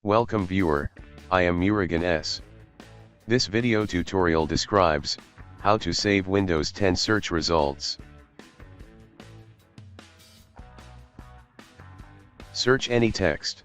Welcome viewer, I am Murugan S. This video tutorial describes how to save Windows 10 search results. Search any text.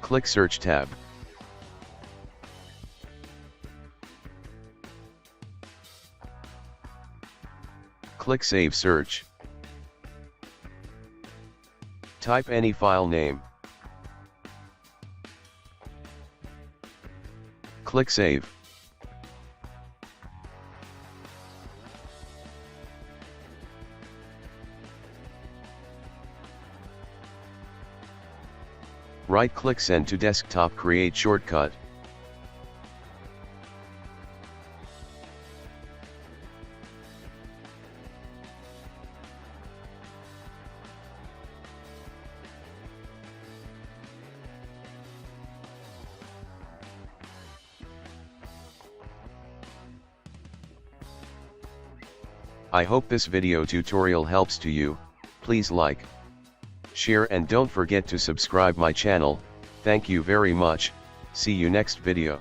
Click Search tab. Click Save Search. Type any file name. Click Save. Right-click Send to Desktop. Create shortcut. I hope this video tutorial helps to you. Please like, share and don't forget to subscribe my channel. Thank you very much. See you next video.